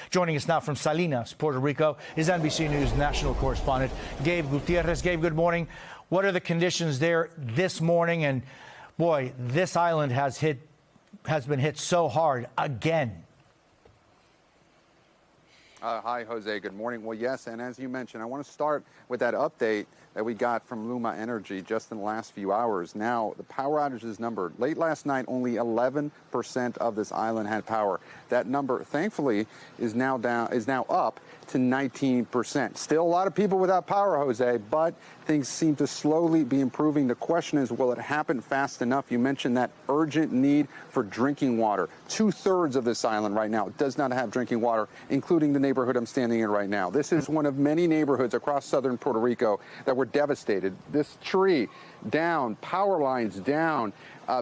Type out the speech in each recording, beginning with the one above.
Joining us now from Salinas, Puerto Rico, is NBC News national correspondent Gabe Gutierrez. Gabe, good morning. What are the conditions there this morning? And boy, this island has been hit so hard again. Hi, Jose. Good morning. Well, yes, and as you mentioned, I want to start with that update that we got from Luma Energy just in the last few hours. Now, the power outages number, late last night, only 11% of this island had power. That number, thankfully, is now up to 19%. Still a lot of people without power, Jose, but things seem to slowly be improving. The question is, will it happen fast enough? You mentioned that urgent need for drinking water. 2/3 of this island right now does not have drinking water, including the neighborhood I'm standing in right now. This is one of many neighborhoods across southern Puerto Rico that were devastated. This tree down, power lines down.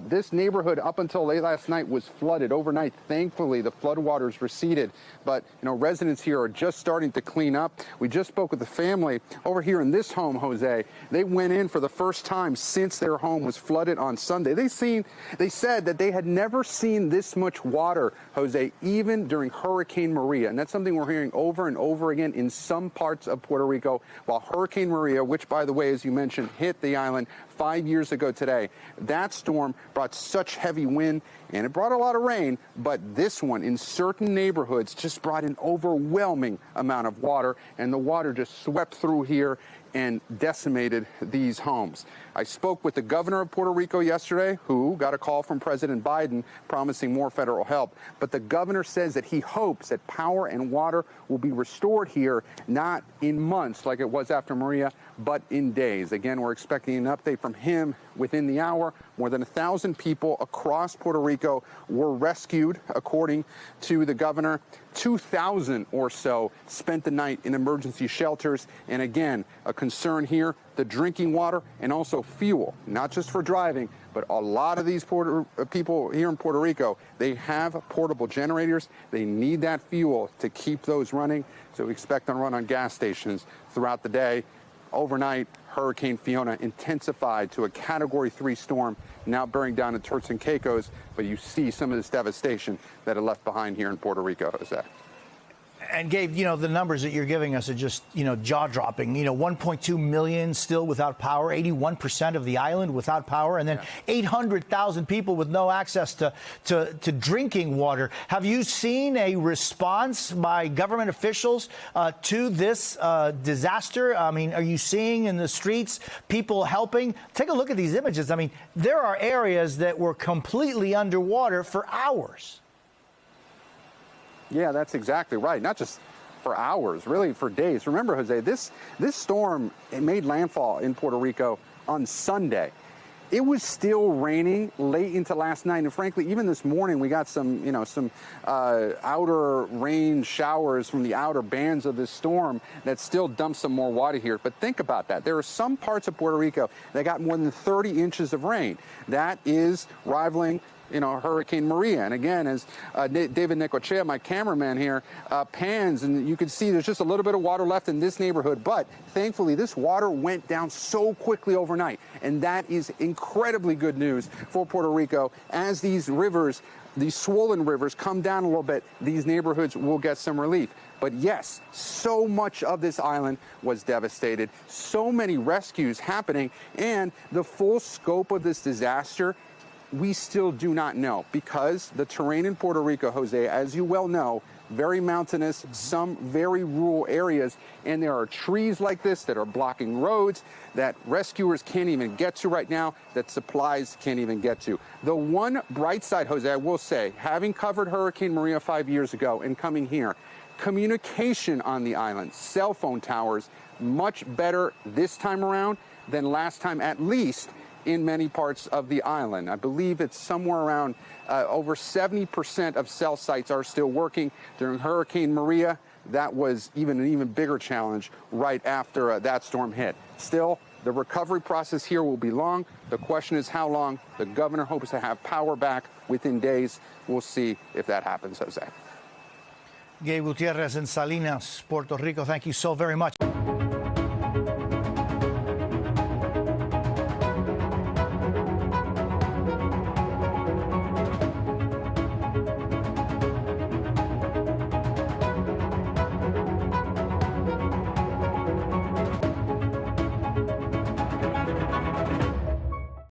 This neighborhood up until late last night was flooded overnight. Thankfully, the floodwaters receded, but residents here are just starting to clean up. We just spoke with the family over here in this home, Jose. They went in for the first time since their home was flooded on Sunday. They said that they had never seen this much water, Jose, even during Hurricane Maria. And that's something we're hearing over and over again in some parts of Puerto Rico, while Hurricane Maria, which, by the way, as you mentioned, hit the island 5 years ago today, that storm brought such heavy wind and it brought a lot of rain, but this one in certain neighborhoods just brought an overwhelming amount of water, and the water just swept through here and decimated these homes. I spoke with the governor of Puerto Rico yesterday, who got a call from President Biden promising more federal help. But the governor says that he hopes that power and water will be restored here, not in months like it was after Maria, but in days. Again, we're expecting an update from him within the hour. More than 1,000 people across Puerto Rico were rescued, according to the governor. 2,000 or so spent the night in emergency shelters. And again, a concern here, the drinking water and also fuel, not just for driving, but a lot of these people here in Puerto Rico, they have portable generators. They need that fuel to keep those running. So we expect them to run on gas stations throughout the day. Overnight, Hurricane Fiona intensified to a Category 3 storm, now bearing down at Turks and Caicos, but you see some of this devastation that are left behind here in Puerto Rico, Jose. And Gabe, the numbers that you're giving us are just, jaw-dropping. 1.2 million still without power, 81% of the island without power, and then 800,000 people with no access to drinking water. Have you seen a response by government officials to this disaster? I mean, are you seeing in the streets people helping? Take a look at these images. I mean, there are areas that were completely underwater for hours. Yeah, that's exactly right. Not just for hours, really for days. Remember, Jose, this storm, it made landfall in Puerto Rico on Sunday. It was still raining late into last night, and frankly, even this morning, we got some outer rain showers from the outer bands of this storm that still dumped some more water here. But think about that. There are some parts of Puerto Rico that got more than 30 inches of rain. That is rivaling Hurricane Maria. And again, as David Necochea, my cameraman here, pans, and you can see there's just a little bit of water left in this neighborhood. But thankfully, this water went down so quickly overnight. And that is incredibly good news for Puerto Rico. As these rivers, these swollen rivers, come down a little bit, these neighborhoods will get some relief. But yes, so much of this island was devastated, so many rescues happening, and the full scope of this disaster we still do not know, because the terrain in Puerto Rico, Jose, as you well know, very mountainous, some very rural areas, and there are trees like this that are blocking roads that rescuers can't even get to right now, that supplies can't even get to. The one bright side, Jose, I will say, having covered Hurricane Maria 5 years ago and coming here, communication on the island, cell phone towers, much better this time around than last time, at least in many parts of the island. I believe it's somewhere around over 70% of cell sites are still working. During Hurricane Maria, that was an even bigger challenge right after that storm hit. Still, the recovery process here will be long. The question is how long. The governor hopes to have power back within days. We'll see if that happens, Jose. Gabe Gutierrez in Salinas, Puerto Rico, thank you so very much.